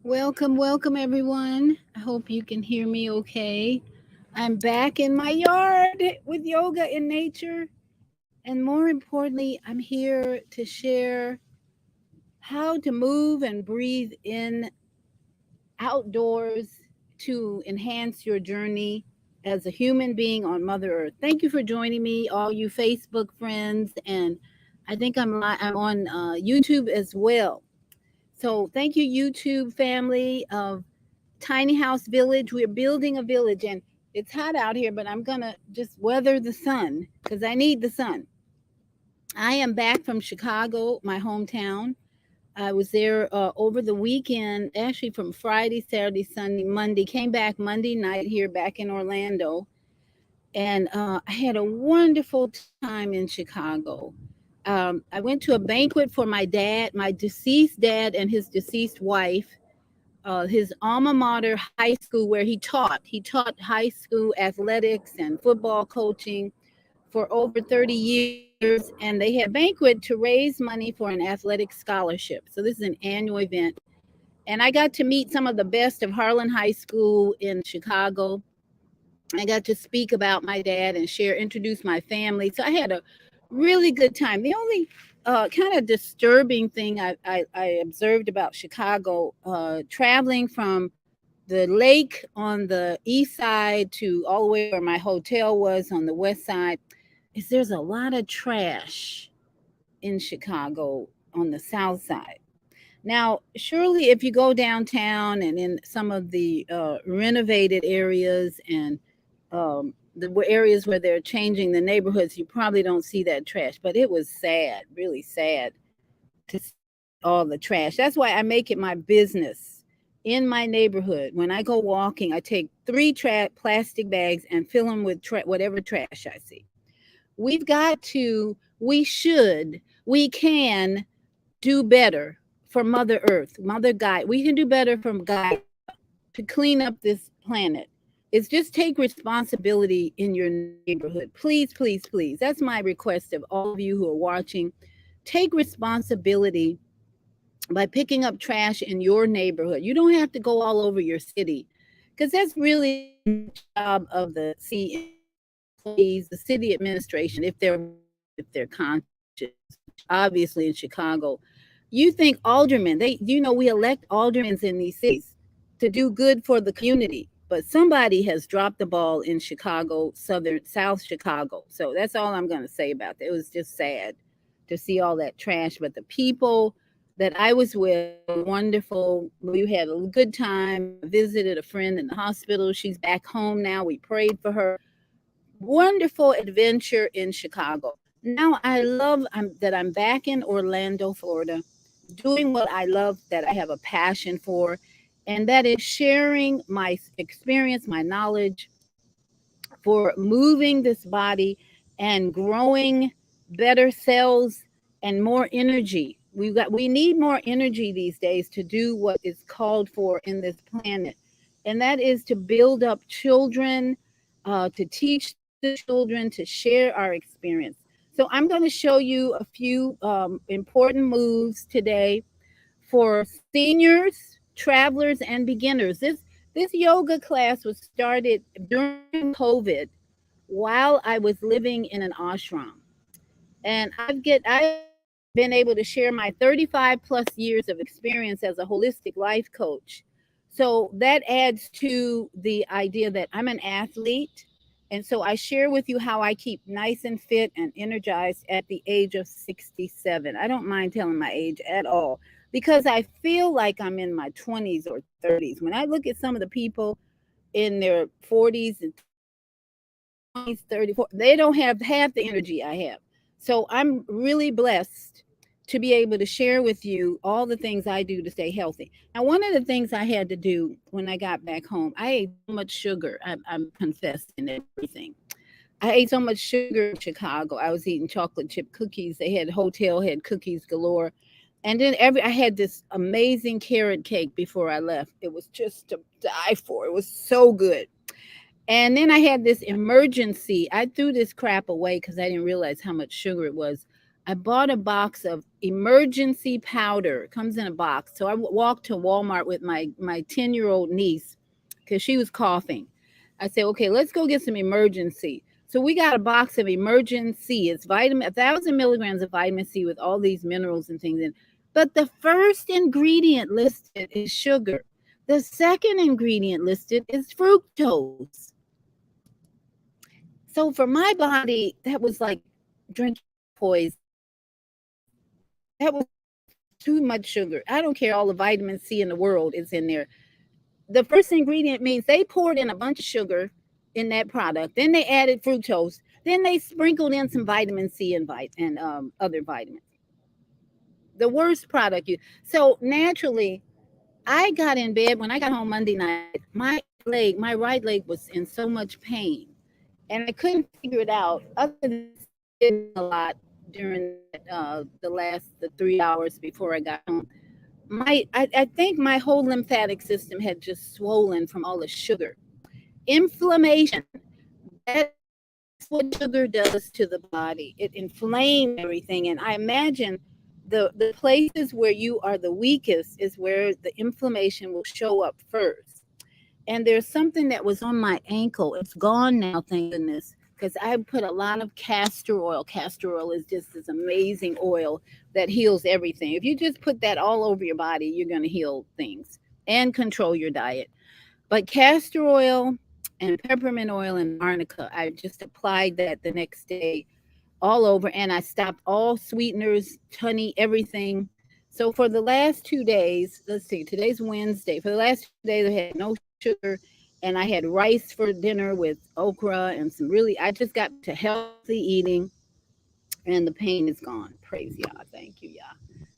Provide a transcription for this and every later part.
Welcome everyone. I hope you can hear me okay. I'm back in my yard with yoga in nature. And more importantly, I'm here to share how to move and breathe in outdoors to enhance your journey as a human being on Mother Earth. Thank you for joining me, all you Facebook friends. And I think I'm on YouTube as well. So thank you, YouTube family of Tiny House Village. We're building a village and it's hot out here, but I'm going to just weather the sun because I need the sun. I am back from Chicago, my hometown. I was there over the weekend, actually from Friday, Saturday, Sunday, Monday. Came back Monday night here back in Orlando. And I had a wonderful time in Chicago. I went to a banquet for my dad, my deceased dad, and his deceased wife, his alma mater high school where he taught. He taught high school athletics and football coaching for over 30 years, and they had banquet to raise money for an athletic scholarship. So this is an annual event. And I got to meet some of the best of Harlan High School in Chicago. I got to speak about my dad and introduce my family. So I had a really good time. The only kind of disturbing thing I observed about Chicago, traveling from the lake on the east side to all the way where my hotel was on the west side, is there's a lot of trash in Chicago on the south side. Now, surely if you go downtown and in some of the renovated areas and the areas where they're changing the neighborhoods, you probably don't see that trash. But it was sad, really sad to see all the trash. That's why I make it my business in my neighborhood. When I go walking, I take three plastic bags and fill them with whatever trash I see. We should, we can do better for Mother Earth, Mother Gaia. We can do better from Gaia to clean up this planet. It's just take responsibility in your neighborhood. Please, please, please. That's my request of all of you who are watching. Take responsibility by picking up trash in your neighborhood. You don't have to go all over your city because that's really the job of the city employees, the city administration, if they're conscious. Obviously, in Chicago, you think aldermen, we elect aldermen in these cities to do good for the community, but somebody has dropped the ball in Chicago, South Chicago. So that's all I'm going to say about that. It was just sad to see all that trash, but the people that I was with were wonderful. We had a good time. I visited a friend in the hospital. She's back home now. We prayed for her. Wonderful adventure in Chicago. Now I love that I'm back in Orlando, Florida, doing what I love, that I have a passion for, and that is sharing my experience, my knowledge for moving this body and growing better cells and more energy. We need more energy these days to do what is called for in this planet, and that is to build up children, to teach the children, to share our experience. So I'm going to show you a few important moves today for seniors, travelers, and beginners. This yoga class was started during COVID while I was living in an ashram. And I've been able to share my 35 plus years of experience as a holistic life coach. So that adds to the idea that I'm an athlete. And so I share with you how I keep nice and fit and energized at the age of 67. I don't mind telling my age at all because I feel like I'm in my 20s or 30s. When I look at some of the people in their 40s and 20s, 34, they don't have half the energy I have. So I'm really blessed to be able to share with you all the things I do to stay healthy. Now, one of the things I had to do when I got back home, I ate so much sugar. I'm confessing everything. I ate so much sugar in Chicago. I was eating chocolate chip cookies. They had cookies galore. And then I had this amazing carrot cake before I left. It was just to die for. It was so good. And then I had this emergency. I threw this crap away because I didn't realize how much sugar it was. I bought a box of emergency powder. It comes in a box. So I walked to Walmart with my 10-year-old niece because she was coughing. I said, okay, let's go get some emergency. So we got a box of emergency. It's vitamin 1,000 milligrams of vitamin C with all these minerals and things in. But the first ingredient listed is sugar. The second ingredient listed is fructose. So for my body, that was like drinking poison. That was too much sugar. I don't care all the vitamin C in the world is in there. The first ingredient means they poured in a bunch of sugar in that product. Then they added fructose. Then they sprinkled in some vitamin C and other vitamins. The worst product. So naturally, I got in bed when I got home Monday night. My right leg was in so much pain, and I couldn't figure it out. Other than sitting a lot during the 3 hours before I got home, I think my whole lymphatic system had just swollen from all the sugar. Inflammation. That's what sugar does to the body. It inflames everything. And I imagine the places where you are the weakest is where the inflammation will show up first. And there's something that was on my ankle. It's gone now, thank goodness, because I put a lot of castor oil. Castor oil is just this amazing oil that heals everything. If you just put that all over your body, you're going to heal things and control your diet. But castor oil and peppermint oil and arnica, I just applied that the next day all over, and I stopped all sweeteners, honey, everything. So for the last 2 days, let's see, today's Wednesday. For the last 2 days, I had no sugar, and I had rice for dinner with okra and some really. I just got to healthy eating, and the pain is gone. Praise Yah, thank you, Yah.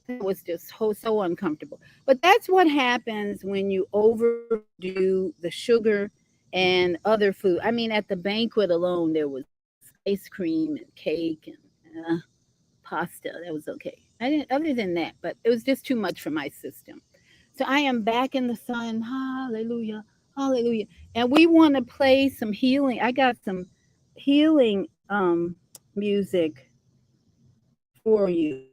That was just so uncomfortable. But that's what happens when you overdo the sugar and other food. I mean, at the banquet alone, there was ice cream and cake and pasta. That was okay. I didn't, other than that, but it was just too much for my system. So I am back in the sun. Hallelujah. Hallelujah. And we want to play some healing. I got some healing music for you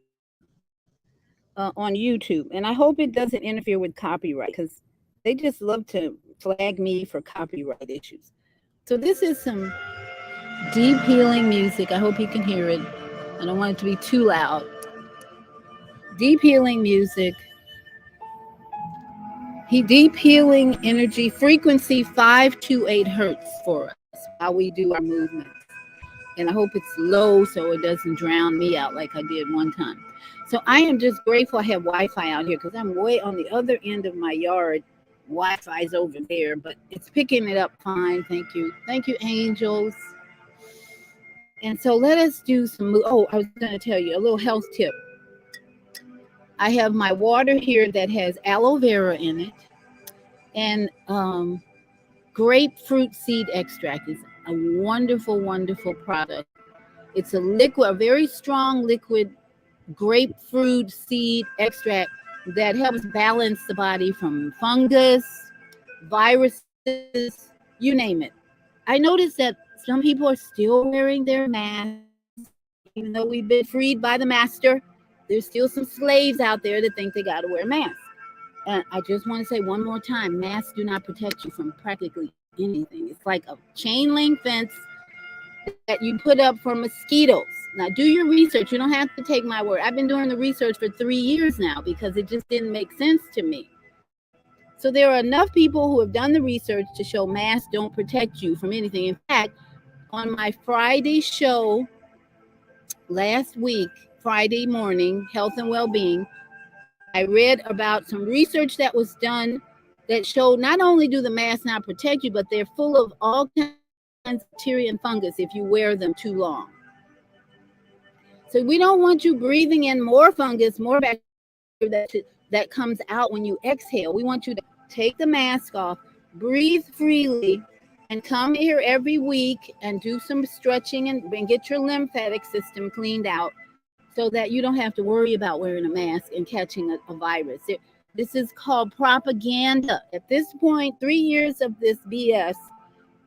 on YouTube. And I hope it doesn't interfere with copyright because they just love to flag me for copyright issues. So this is some deep healing music. I hope you can hear it. I don't want it to be too loud. Deep healing music. Deep healing energy, frequency 528 hertz for us while we do our movements. And I hope it's low so it doesn't drown me out like I did one time. So I am just grateful I have Wi-Fi out here because I'm way on the other end of my yard. Wi-Fi is over there, but it's picking it up fine. Thank you. Thank you, angels. And so let us do some. Oh, I was going to tell you a little health tip. I have my water here that has aloe vera in it, and grapefruit seed extract is a wonderful, wonderful product. It's a liquid, a very strong liquid grapefruit seed extract that helps balance the body from fungus, viruses, you name it. I noticed that some people are still wearing their masks, even though we've been freed by the master. There's still some slaves out there that think they got to wear masks. And I just want to say one more time, masks do not protect you from practically anything. It's like a chain link fence that you put up for mosquitoes. Now, do your research. You don't have to take my word. I've been doing the research for 3 years now because it just didn't make sense to me. So there are enough people who have done the research to show masks don't protect you from anything. In fact, on my Friday show last week, Friday morning, Health and Wellbeing, I read about some research that was done that showed not only do the masks not protect you, but they're full of all kinds of bacteria and fungus if you wear them too long. So we don't want you breathing in more fungus, more bacteria that comes out when you exhale. We want you to take the mask off, breathe freely, and come here every week and do some stretching and get your lymphatic system cleaned out so that you don't have to worry about wearing a mask and catching a virus. This is called propaganda. At this point, 3 years of this BS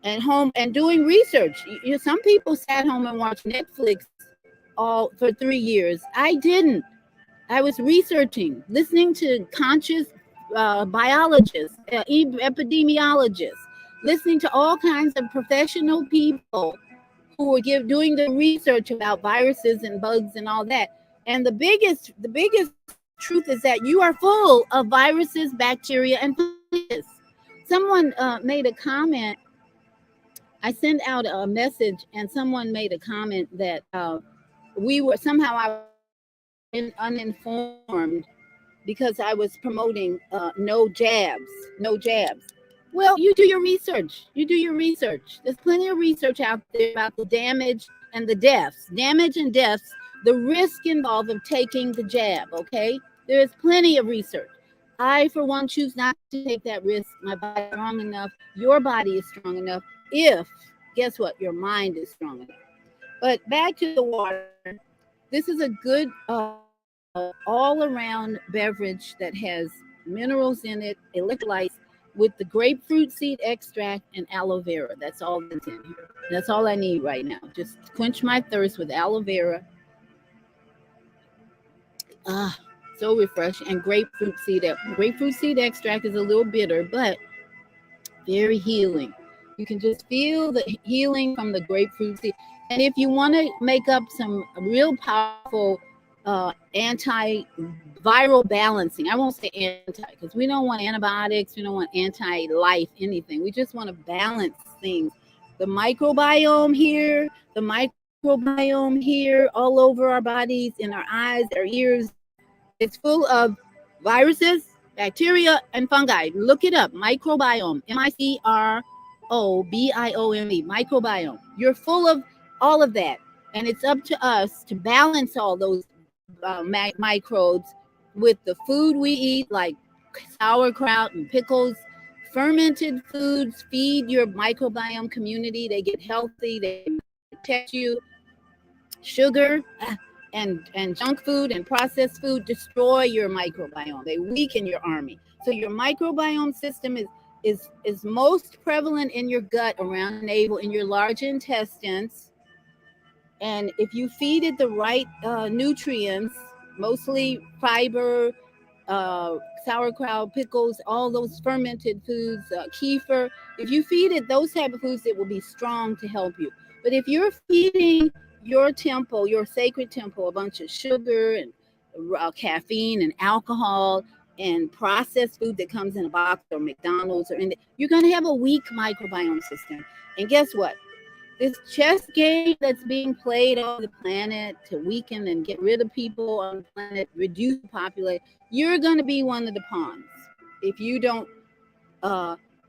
and home and doing research. Some people sat home and watched Netflix all for 3 years. I didn't. I was researching, listening to conscious biologists, epidemiologists, listening to all kinds of professional people who were doing the research about viruses and bugs and all that. And the biggest truth is that you are full of viruses, bacteria, and fungus. Someone made a comment. I sent out a message, and someone made a comment that we were somehow I was uninformed because I was promoting no jabs, no jabs. Well, you do your research. You do your research. There's plenty of research out there about the damage and the deaths. Damage and deaths, the risk involved of taking the jab, okay? There is plenty of research. I, for one, choose not to take that risk. My body is strong enough. Your body is strong enough if, guess what, your mind is strong enough. But back to the water. This is a good all-around beverage that has minerals in it, electrolytes, with the grapefruit seed extract and aloe vera. That's all that's in here. That's all I need right now. Just quench my thirst with aloe vera. Ah, so refreshing. And grapefruit seed extract is a little bitter, but very healing. You can just feel the healing from the grapefruit seed. And if you want to make up some real powerful anti-viral balancing, I won't say anti because we don't want antibiotics, we don't want anti-life anything. We just want to balance things. The microbiome here, all over our bodies, in our eyes, our ears, it's full of viruses, bacteria, and fungi. Look it up. Microbiome. microbiome. Microbiome. You're full of all of that. And it's up to us to balance all those microbes with the food we eat, like sauerkraut and pickles. Fermented foods feed your microbiome community. They get healthy. They protect you. Sugar and junk food and processed food destroy your microbiome. They weaken your army. So your microbiome system is most prevalent in your gut, around the navel, in your large intestines. And if you feed it the right nutrients, mostly fiber, sauerkraut, pickles, all those fermented foods, kefir, if you feed it those type of foods, it will be strong to help you. But if you're feeding your temple, your sacred temple, a bunch of sugar and caffeine and alcohol and processed food that comes in a box or McDonald's, you're going to have a weak microbiome system. And guess what? This chess game that's being played on the planet to weaken and get rid of people on the planet, reduce the population, you're going to be one of the pawns if you don't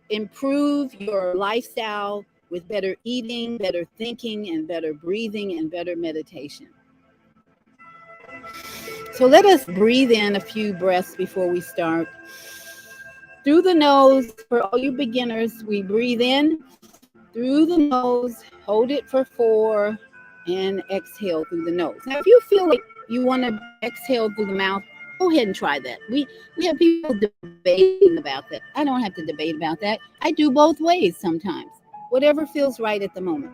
improve your lifestyle with better eating, better thinking, and better breathing, and better meditation. So let us breathe in a few breaths before we start. Through the nose, for all you beginners, we breathe in through the nose, hold it for 4, and exhale through the nose. Now, if you feel like you want to exhale through the mouth, go ahead and try that. We have people debating about that. I don't have to debate about that. I do both ways sometimes. Whatever feels right at the moment.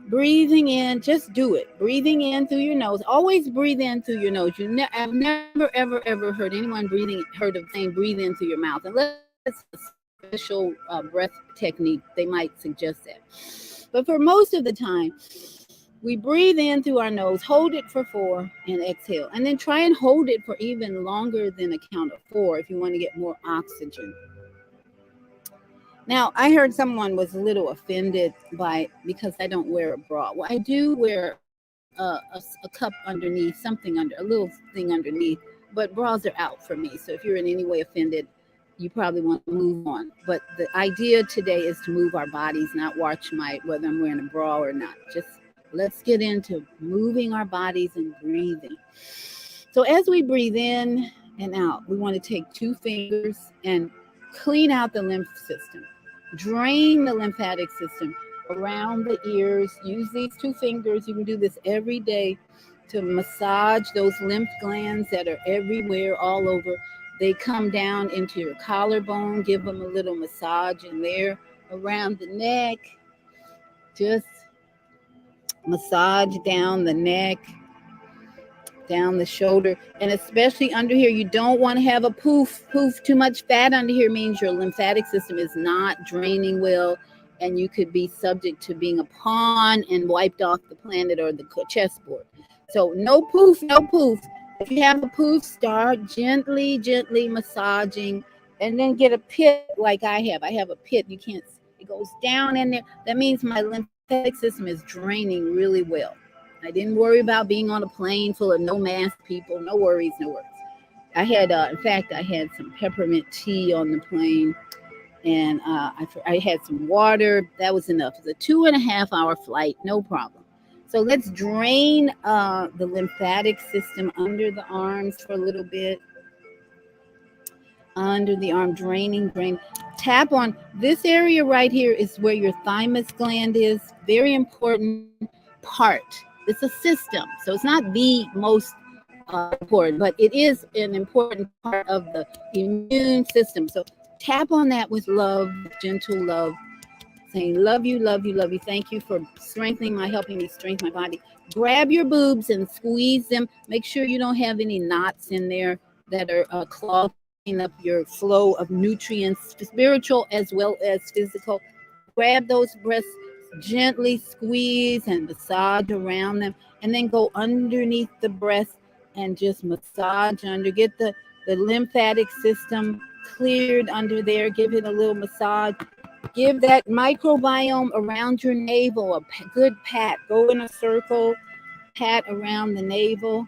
Breathing in, just do it. Breathing in through your nose. Always breathe in through your nose. I've never, ever heard anyone heard of saying breathe in through your mouth. Unless it's a special breath technique, they might suggest that. But for most of the time, we breathe in through our nose, hold it for 4, and exhale. And then try and hold it for even longer than a count of 4 if you want to get more oxygen. Now, I heard someone was a little offended because I don't wear a bra. Well, I do wear a cup underneath, a little thing underneath, but bras are out for me. So if you're in any way offended, you probably want to move on. But the idea today is to move our bodies, not watch whether I'm wearing a bra or not. Just let's get into moving our bodies and breathing. So as we breathe in and out, we want to take 2 fingers and clean out the lymph system. Drain the lymphatic system around the ears. Use these 2 fingers. You can do this every day to massage those lymph glands that are everywhere, all over. They come down into your collarbone. Give them a little massage in there, around the neck. Just massage down the neck. down the shoulder, and especially under here. You don't want to have a poof. Too much fat under here means your lymphatic system is not draining well, and you could be subject to being a pawn and wiped off the planet or the chessboard. So no poof, no poof. If you have a poof, start gently massaging, and then get a pit like I have. I have a pit. You can't. It goes down in there. That means my lymphatic system is draining really well. I didn't worry about being on a plane full of no mask people. No worries, no worries. I had, in fact, I had some peppermint tea on the plane, and I had some water. That was enough. It's a 2.5 hour flight, no problem. So let's drain the lymphatic system under the arms for a little bit. Under the arm, drain. Tap on this area right here is where your thymus gland is. Very important part. It's a system, so it's not the most important, but it is an important part of the immune system. So tap on that with love, gentle love, saying, love you, love you, love you. Thank you for helping me strengthen my body. Grab your boobs and squeeze them. Make sure you don't have any knots in there that are clogging up your flow of nutrients, spiritual as well as physical. Grab those breasts, gently squeeze and massage around them, and then go underneath the breast and just massage under. Get the lymphatic system cleared under there. Give it a little massage. Give that microbiome around your navel a good pat. Go in a circle, pat around the navel,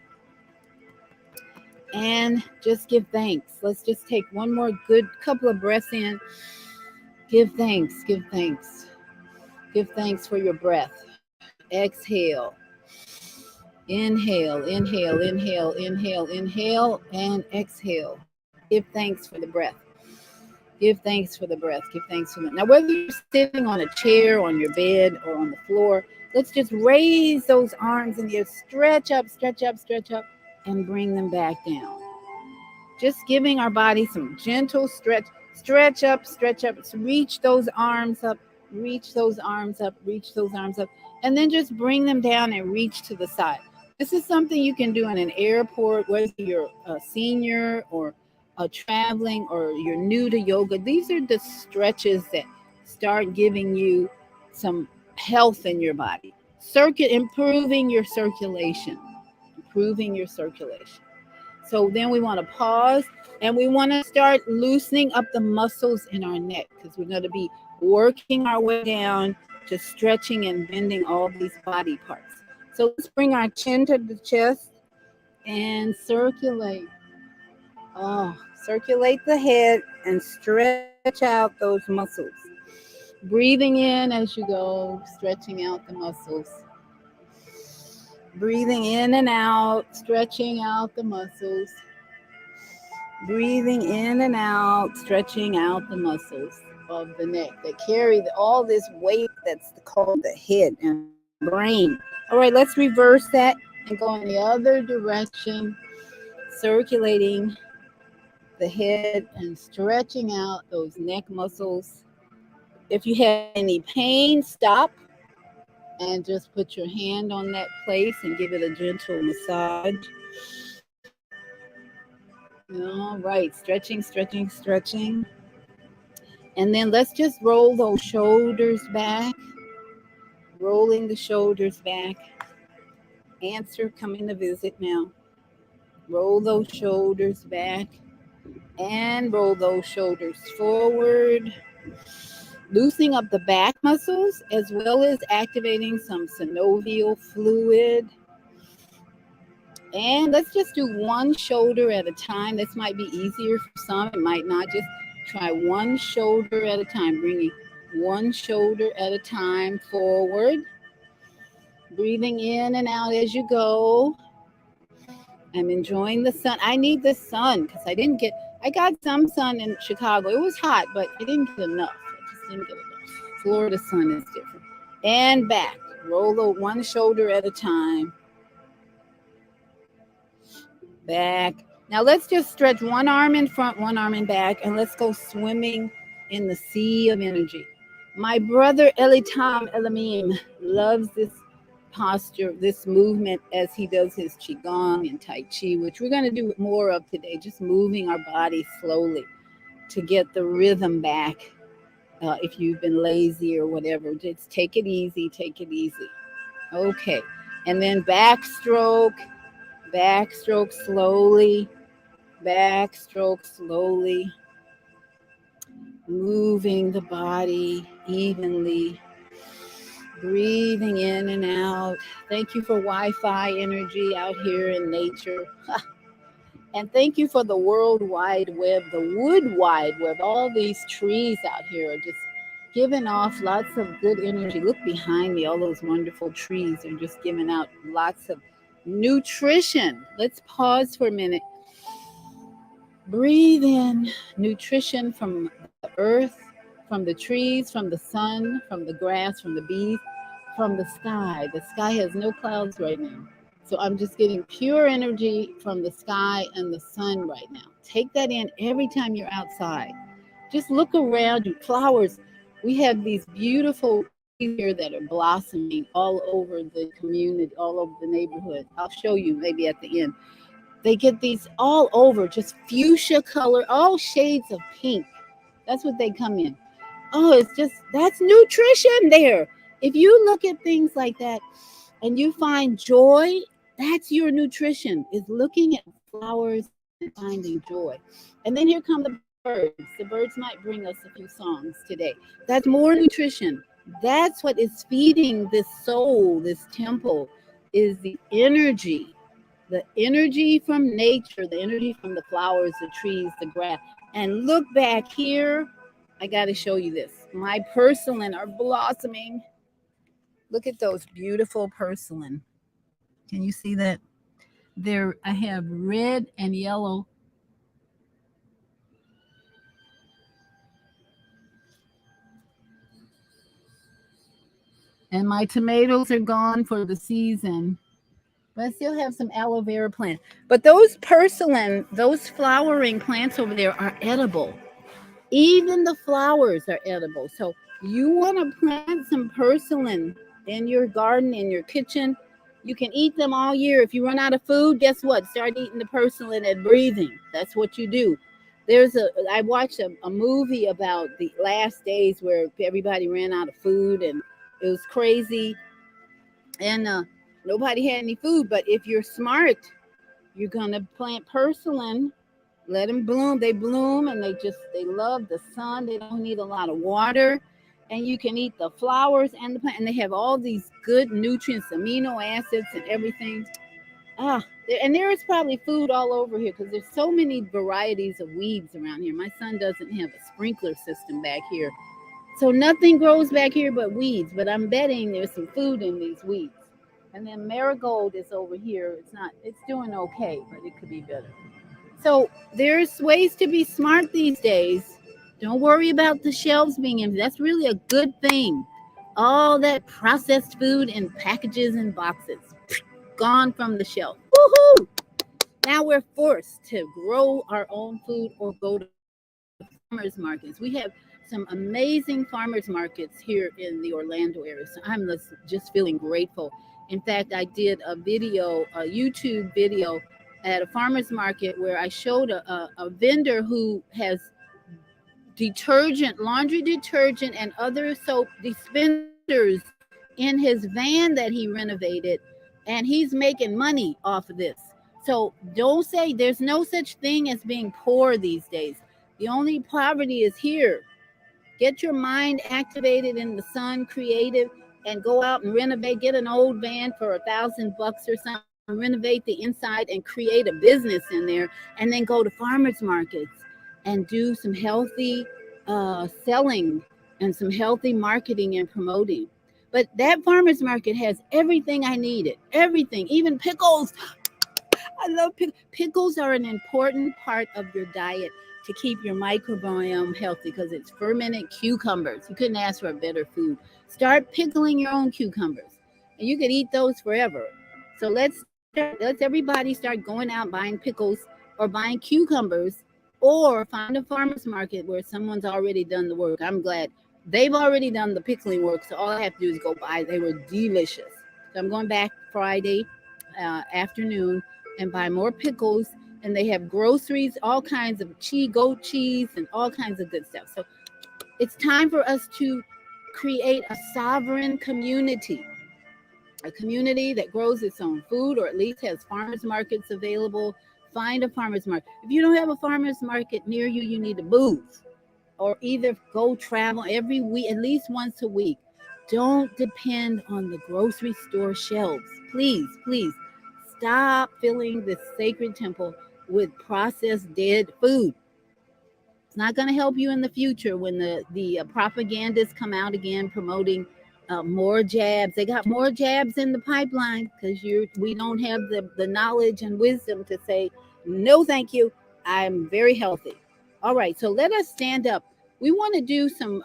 and just give thanks. Let's just take one more good couple of breaths in. Give thanks, give thanks. Give thanks for your breath. Exhale. Inhale, and exhale. Give thanks for the breath. Give thanks for the breath. Give thanks for the. Now, whether you're sitting on a chair, on your bed, or on the floor, let's just raise those arms in the air. Stretch up, and bring them back down. Just giving our body some gentle stretch. Stretch up. Reach those arms up. Reach those arms up. And then just bring them down and reach to the side. This is something you can do in an airport, whether you're a senior or traveling or you're new to yoga. These are the stretches that start giving you some health in your body. Improving your circulation. So then we want to pause, and we want to start loosening up the muscles in our neck, because we're going to be working our way down to stretching and bending all these body parts. So let's bring our chin to the chest and circulate. Circulate the head and stretch out those muscles. Breathing in as you go, stretching out the muscles. Breathing in and out, stretching out the muscles. Breathing in and out, stretching out the muscles of the neck that carry all this weight that's called the head and brain. All right, let's reverse that and go in the other direction, circulating the head and stretching out those neck muscles. If you have any pain, stop and just put your hand on that place and give it a gentle massage. All right, stretching. And then let's just roll those shoulders back. Rolling the shoulders back. Answer coming to visit now. Roll those shoulders back and roll those shoulders forward. Loosening up the back muscles as well as activating some synovial fluid. And let's just do one shoulder at a time. This might be easier for some. It might not. Just try one shoulder at a time. Bringing one shoulder at a time forward. Breathing in and out as you go. I'm enjoying the sun. I need the sun because I got some sun in Chicago. It was hot, but I didn't get enough. Florida sun is different. And back. Roll one shoulder at a time. Back. Now let's just stretch one arm in front, one arm in back, and let's go swimming in the sea of energy. My brother Elitam Elamim loves this posture, this movement as he does his qigong and tai chi, which we're going to do more of today, just moving our body slowly to get the rhythm back. If you've been lazy or whatever, just take it easy, take it easy. Okay. And then backstroke, backstroke slowly, backstroke slowly, moving the body evenly, breathing in and out. Thank you for Wi-Fi energy out here in nature. And thank you for the World Wide Web, the Wood Wide Web. All these trees out here are just giving off lots of good energy. Look behind me, all those wonderful trees are just giving out lots of nutrition. Let's pause for a minute. Breathe in nutrition from the earth, from the trees, from the sun, from the grass, from the bees, from the sky. The sky has no clouds right now. So I'm just getting pure energy from the sky and the sun right now. Take that in every time you're outside. Just look around you. Flowers. We have these beautiful trees here that are blossoming all over the community, all over the neighborhood. I'll show you maybe at the end. They get these all over, just fuchsia color, all shades of pink. That's what they come in. Oh, it's just, that's nutrition there. If you look at things like that and you find joy, that's your nutrition, is looking at flowers and finding joy. And then here come the birds. The birds might bring us a few songs today. That's more nutrition. That's what is feeding this soul, this temple, is the energy from nature, the energy from the flowers, the trees, the grass. And look back here. I got to show you this. My porcelain are blossoming. Look at those beautiful porcelain. Can you see that? I have red and yellow. And my tomatoes are gone for the season. But I still have some aloe vera plant. But those porcelain, those flowering plants over there are edible. Even the flowers are edible. So you want to plant some porcelain in your garden, in your kitchen. You can eat them all year. If you run out of food, guess what? Start eating the porcelain and breathing. That's what you do. I watched a movie about the last days where everybody ran out of food and it was crazy. And nobody had any food. But if you're smart, you're going to plant porcelain, let them bloom. They bloom and they love the sun. They don't need a lot of water. And you can eat the flowers and the plant. And they have all these good nutrients, amino acids and everything. And there is probably food all over here because there's so many varieties of weeds around here. My son doesn't have a sprinkler system back here. So nothing grows back here but weeds. But I'm betting there's some food in these weeds. And then marigold is over here. It's doing okay, but it could be better. So there's ways to be smart these days. Don't worry about the shelves being empty. That's really a good thing. All that processed food in packages and boxes gone from the shelf. Woohoo! Now we're forced to grow our own food or go to farmers markets. We have some amazing farmers markets here in the Orlando area. So I'm just feeling grateful. In fact, I did a YouTube video at a farmer's market where I showed a vendor who has detergent, laundry detergent, and other soap dispensers in his van that he renovated, and he's making money off of this. So don't say there's no such thing as being poor these days. The only poverty is here. Get your mind activated in the sun, creative, and go out and renovate. Get an old van for $1,000 or something. Renovate the inside and create a business in there, and then go to farmers markets and do some healthy selling and some healthy marketing and promoting. But that farmers market has everything I needed. Everything, even pickles. I love pickles. Pickles are an important part of your diet to keep your microbiome healthy because it's fermented cucumbers. You couldn't ask for a better food. Start pickling your own cucumbers, and you could eat those forever. So let's everybody start going out buying pickles or buying cucumbers, or find a farmer's market where someone's already done the work. I'm glad they've already done the pickling work, so all I have to do is go buy. They were delicious So I'm going back Friday afternoon and buy more pickles. And they have groceries, all kinds of cheese, goat cheese, and all kinds of good stuff. So it's time for us to create a sovereign community, a community that grows its own food or at least has farmers markets available. Find a farmers market. If you don't have a farmers market near you, you need to move or either go travel every week, at least once a week. Don't depend on the grocery store shelves. Please, please stop filling this sacred temple with processed dead food. It's not going to help you in the future when the propagandists come out again promoting more jabs. They got more jabs in the pipeline because we don't have the knowledge and wisdom to say no, thank you. I'm very healthy. All right, so let us stand up. We want to do some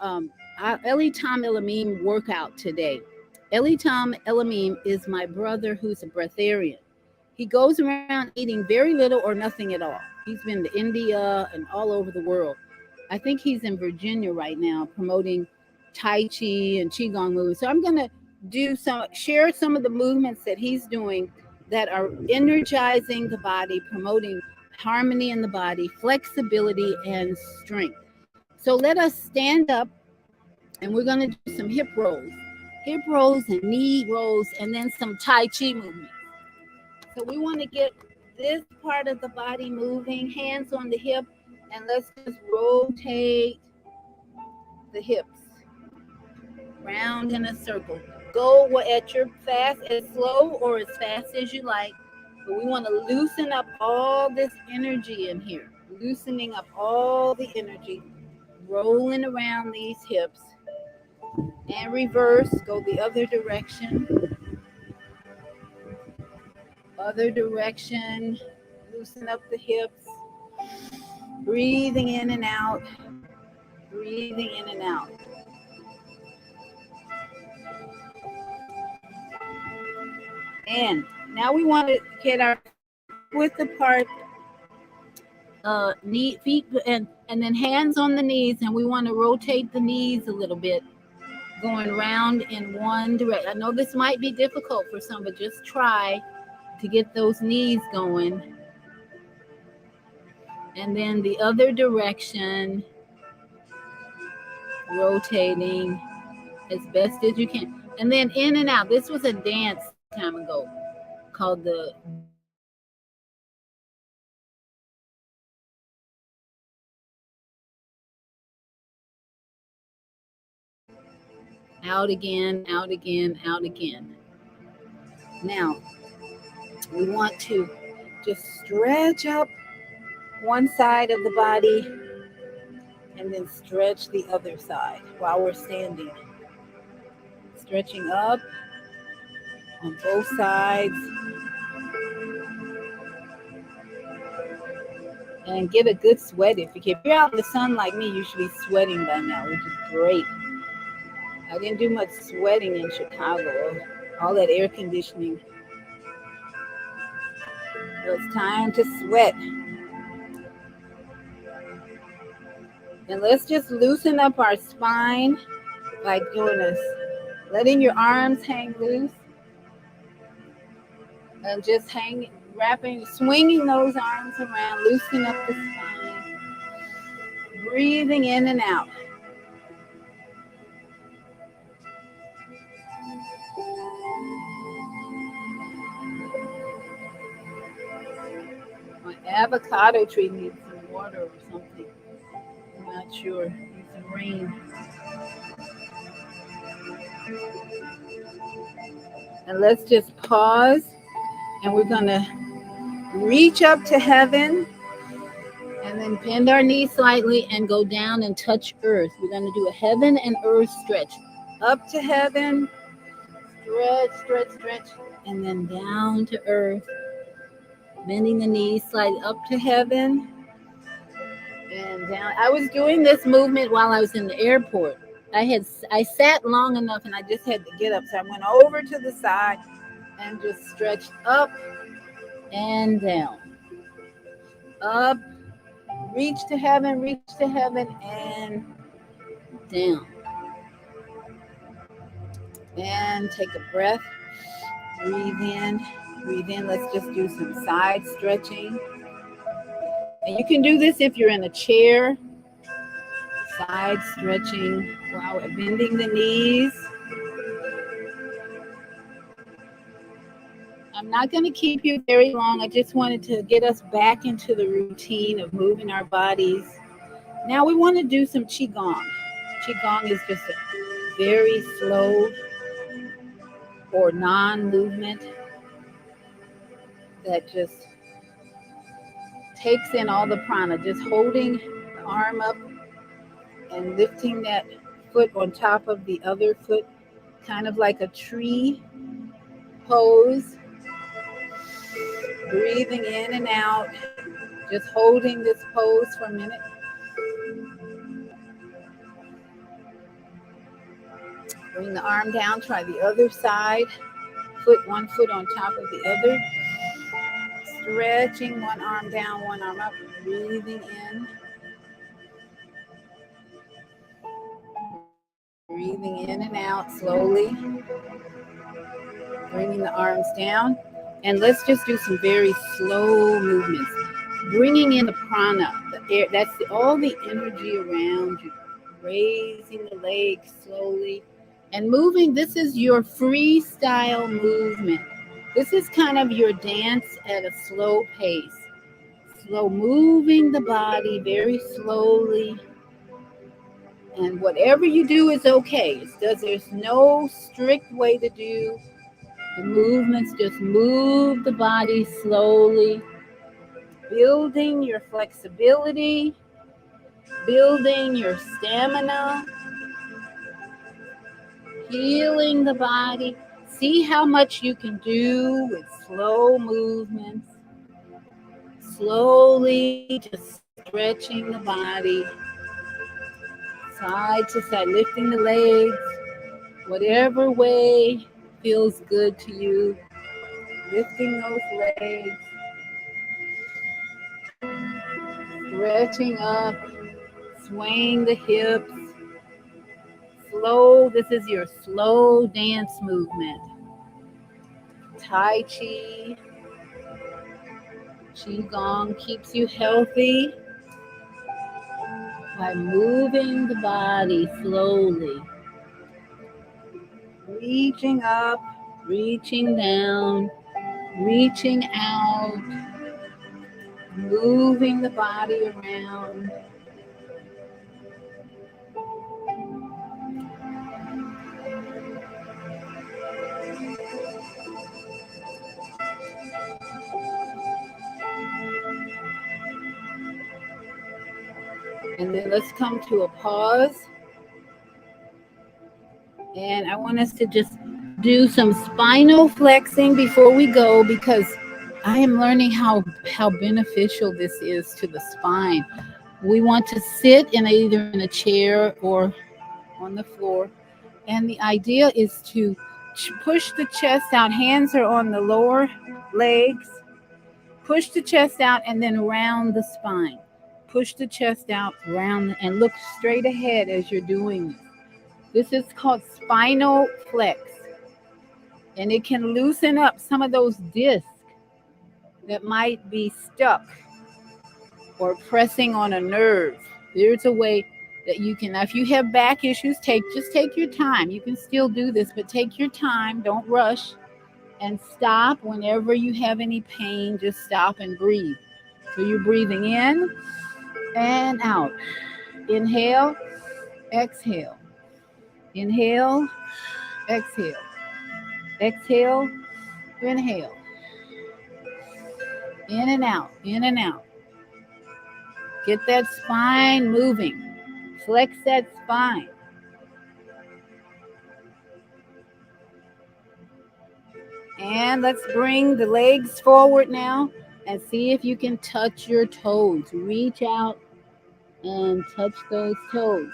Elitam Elamim workout today. Elitam Elamim is my brother who's a breatharian. He goes around eating very little or nothing at all. He's been to India and all over the world. I think he's in Virginia right now promoting Tai Chi and Qigong movements. So I'm going to share some of the movements that he's doing that are energizing the body, promoting harmony in the body, flexibility, and strength. So let us stand up and we're going to do some hip rolls and knee rolls, and then some Tai Chi movements. So we want to get this part of the body moving, hands on the hip, and let's just rotate the hips round in a circle. Go at your fast, as slow or as fast as you like, but we want to loosen up all this energy in here, loosening up all the energy, rolling around these hips, and reverse, go the other direction, loosen up the hips, breathing in and out, breathing in and out. And now we want to get our with the part knee feet and then hands on the knees, and we want to rotate the knees a little bit, going round in one direction. I know this might be difficult for some, but just try to get those knees going. And then the other direction, rotating as best as you can. And then in and out. This was a dance time ago called the out again, out again, out again. Now, we want to just stretch up one side of the body and then stretch the other side while we're standing. Stretching up on both sides. And get a good sweat. If you're out in the sun like me, you should be sweating by now, which is great. I didn't do much sweating in Chicago. All that air conditioning. So it's time to sweat. And let's just loosen up our spine by doing this. Letting your arms hang loose. And just swinging those arms around, loosening up the spine. Breathing in and out. My avocado tree needs some water or something. I'm not sure. Needs some rain. And let's just pause. And we're going to reach up to heaven. And then bend our knees slightly and go down and touch earth. We're going to do a heaven and earth stretch. Up to heaven. Stretch, stretch, stretch. And then down to earth. Bending the knees slightly up to heaven. And down. I was doing this movement while I was in the airport. I sat long enough and I just had to get up. So I went over to the side and just stretched up and down. Up, reach to heaven, and down. And take a breath. Breathe in, breathe in. Let's just do some side stretching. And you can do this if you're in a chair. Side stretching while bending the knees. I'm not going to keep you very long. I just wanted to get us back into the routine of moving our bodies. Now we want to do some Qigong. Qigong is just a very slow or non-movement that just takes in all the prana, just holding the arm up and lifting that foot on top of the other foot, kind of like a tree pose. Breathing in and out, just holding this pose for a minute. Bring the arm down, try the other side. One foot on top of the other. Stretching one arm down, one arm up. Breathing in. Breathing in and out slowly. Bringing the arms down. And let's just do some very slow movements. Bringing in the prana, the air, that's all the energy around you. Raising the legs slowly and moving. This is your freestyle movement. This is kind of your dance at a slow pace. Slow, moving the body very slowly. And whatever you do is okay. There's no strict way to do the movements. Just move the body slowly, building your flexibility, building your stamina, healing the body. See how much you can do with slow movements. Slowly just stretching the body, side to side, lifting the legs, whatever way feels good to you. Lifting those legs, stretching up, swaying the hips. Slow, this is your slow dance movement. Tai Chi, Qigong keeps you healthy by moving the body slowly. Reaching up, reaching down, reaching out, moving the body around. And then let's come to a pause. And I want us to just do some spinal flexing before we go, because I am learning how beneficial this is to the spine. We want to sit either in a chair or on the floor. And the idea is to push the chest out. Hands are on the lower legs. Push the chest out and then round the spine. Push the chest out, round, and look straight ahead as you're doing this. This is called spinal flex. And it can loosen up some of those discs that might be stuck or pressing on a nerve. There's a way that you can, if you have back issues, just take your time. You can still do this, but take your time. Don't rush. And stop whenever you have any pain. Just stop and breathe. So you're breathing in and out. Inhale, exhale. Inhale, exhale. Exhale, inhale. In and out, in and out. Get that spine moving. Flex that spine. And let's bring the legs forward now and see if you can touch your toes. Reach out and touch those toes.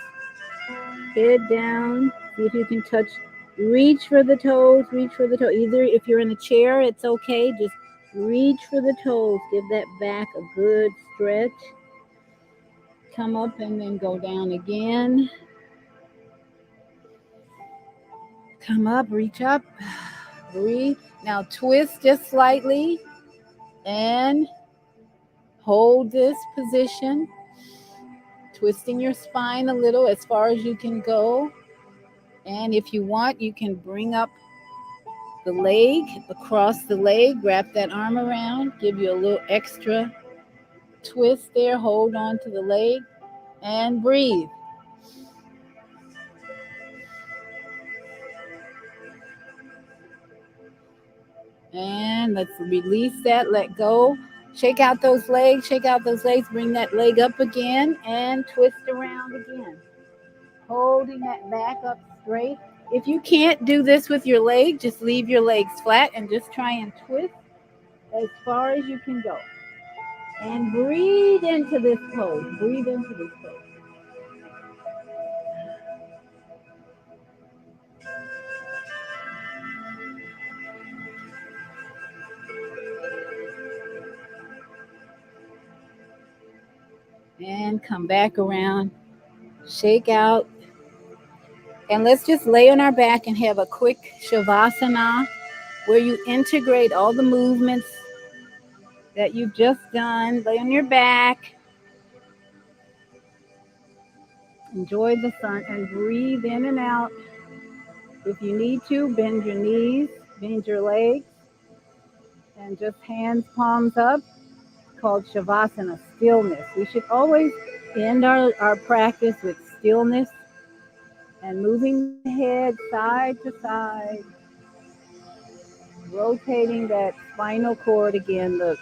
Head down. See if you can touch. Reach for the toes. Reach for the toe. Either if you're in a chair, it's okay. Just reach for the toes. Give that back a good stretch. Come up and then go down again. Come up, reach up. Breathe. Now twist just slightly and hold this position, twisting your spine a little as far as you can go. And if you want, you can bring up the leg, across the leg, wrap that arm around, give you a little extra twist there. Hold on to the leg and breathe. And let's release that, let go. Shake out those legs, shake out those legs, bring that leg up again and twist around again. Holding that back up straight. If you can't do this with your leg, just leave your legs flat and just try and twist as far as you can go. And breathe into this pose. Breathe into this pose. And come back around. Shake out. And let's just lay on our back and have a quick shavasana where you integrate all the movements that you've just done. Lay on your back. Enjoy the sun and breathe in and out. If you need to, bend your knees, bend your legs, and just hands, palms up, called Shavasana, stillness. We should always end our practice with stillness and moving the head side to side, rotating that spinal cord again, the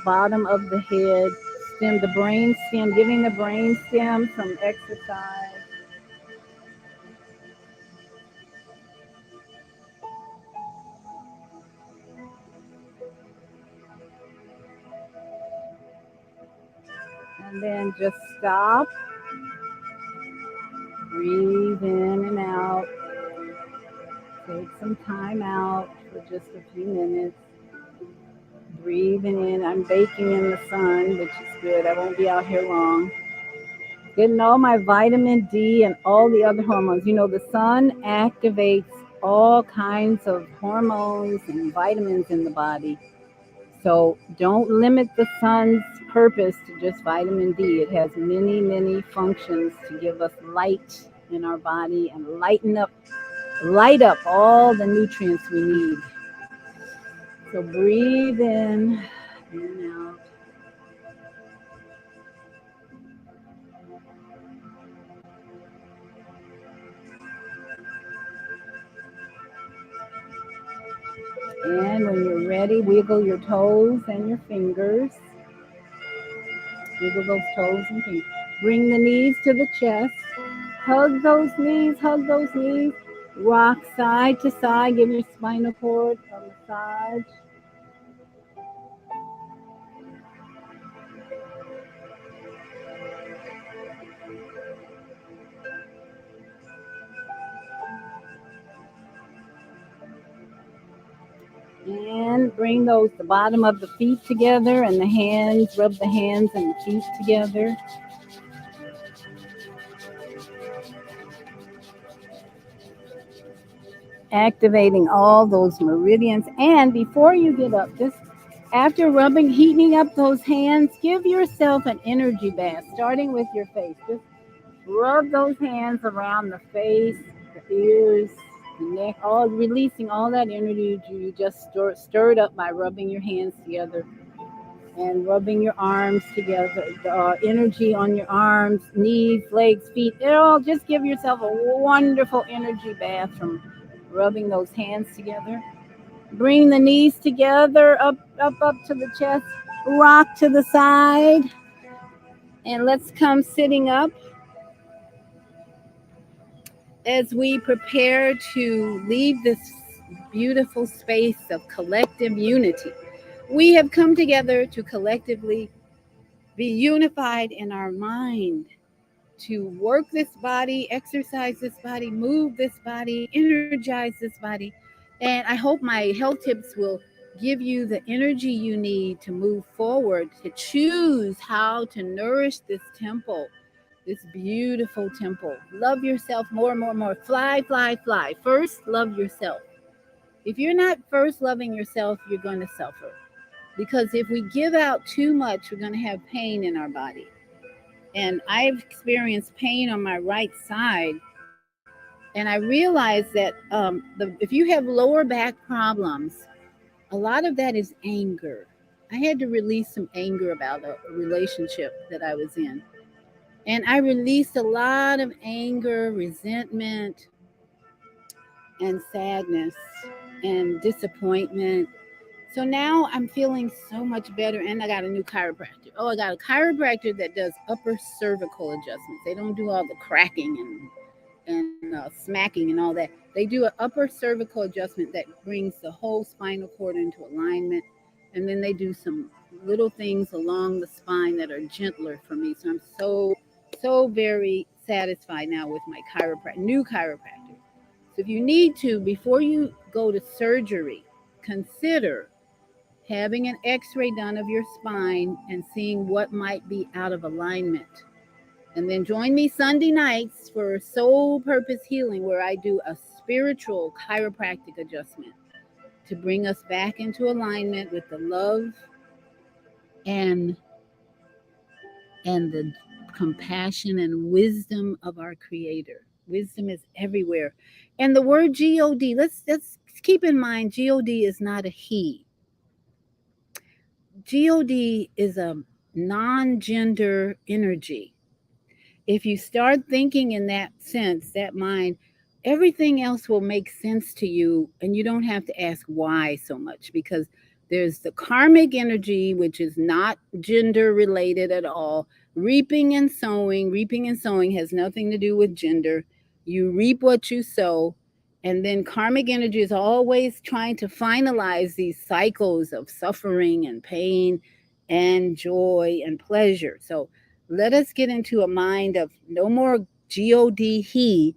bottom of the head, stem, the brain stem, giving the brain stem some exercise. And then just stop, breathe in and out, take some time out for just a few minutes. Breathing in, I'm baking in the sun, which is good. I won't be out here long. Getting all my vitamin D and all the other hormones. You know, the sun activates all kinds of hormones and vitamins in the body. So don't limit the sun's purpose to just vitamin D. It has many, many functions to give us light in our body and light up all the nutrients we need. So breathe in and out. And when you're ready, wiggle your toes and your fingers. Wiggle those toes and fingers. Bring the knees to the chest. Hug those knees, hug those knees. Rock side to side. Give your spinal cord a massage. And bring the bottom of the feet together and the hands, rub the hands and the feet together. Activating all those meridians. And before you get up, just after rubbing, heating up those hands, give yourself an energy bath, starting with your face. Just rub those hands around the face, the ears, the neck, all releasing all that energy you just stirred up by rubbing your hands together and rubbing your arms together. The energy on your arms, knees, legs, feet. It all just give yourself a wonderful energy bath from rubbing those hands together. Bring the knees together, up to the chest. Rock to the side. And let's come sitting up as we prepare to leave this beautiful space of collective unity. We have come together to collectively be unified in our mind, to work this body, exercise this body, move this body, energize this body. And I hope my health tips will give you the energy you need to move forward, to choose how to nourish this temple, this beautiful temple. Love yourself more and more and more. Fly, fly, fly. First, love yourself. If you're not first loving yourself, you're going to suffer. Because if we give out too much, we're going to have pain in our body. And I've experienced pain on my right side. And I realized that if you have lower back problems, a lot of that is anger. I had to release some anger about a relationship that I was in. And I released a lot of anger, resentment, and sadness and disappointment. So now I'm feeling so much better, and I got a new chiropractor. Oh, I got a chiropractor that does upper cervical adjustments. They don't do all the cracking and smacking and all that. They do an upper cervical adjustment that brings the whole spinal cord into alignment, and then they do some little things along the spine that are gentler for me. So I'm so very satisfied now with my new chiropractor. So if you need to, before you go to surgery, consider having an x-ray done of your spine and seeing what might be out of alignment. And then join me Sunday nights for Soul Purpose Healing, where I do a spiritual chiropractic adjustment to bring us back into alignment with the love and the compassion and wisdom of our creator. Wisdom is everywhere. And the word God, let's keep in mind God is not a he. God is a non-gender energy. If you start thinking in that sense, that mind, everything else will make sense to you, and you don't have to ask why so much, because there's the karmic energy, which is not gender related at all. Reaping and sowing. Reaping and sowing has nothing to do with gender. You reap what you sow. And then karmic energy is always trying to finalize these cycles of suffering and pain and joy and pleasure. So let us get into a mind of no more God he,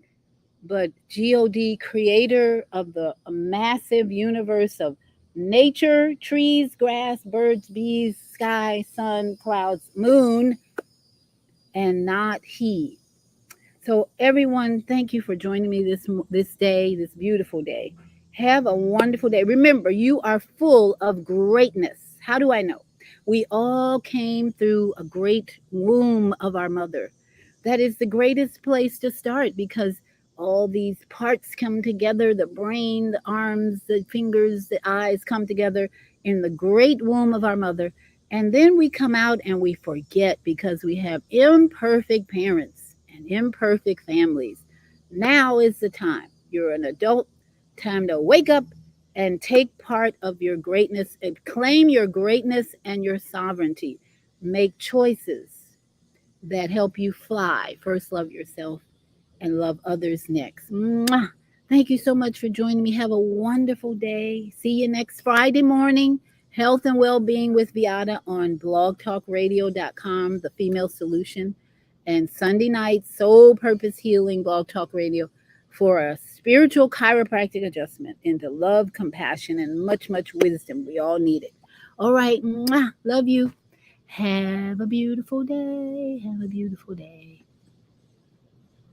but God creator of the massive universe of nature, trees, grass, birds, bees, sky, sun, clouds, moon, and not he. So everyone, thank you for joining me this day, this beautiful day. Have a wonderful day. Remember, you are full of greatness. How do I know? We all came through a great womb of our mother. That is the greatest place to start, because all these parts come together, the brain, the arms, the fingers, the eyes come together in the great womb of our mother. And then we come out and we forget because we have imperfect parents and imperfect families. Now is the time. You're an adult. Time to wake up and take part of your greatness and claim your greatness and your sovereignty. Make choices that help you fly. First, love yourself and love others next. Mwah. Thank you so much for joining me. Have a wonderful day. See you next Friday morning. Health and Well-Being with Beata on blogtalkradio.com, The Female Solution. And Sunday night, Soul Purpose Healing, Blog Talk Radio, for a spiritual chiropractic adjustment into love, compassion, and much, much wisdom. We all need it. All right. Mwah. Love you. Have a beautiful day. Have a beautiful day.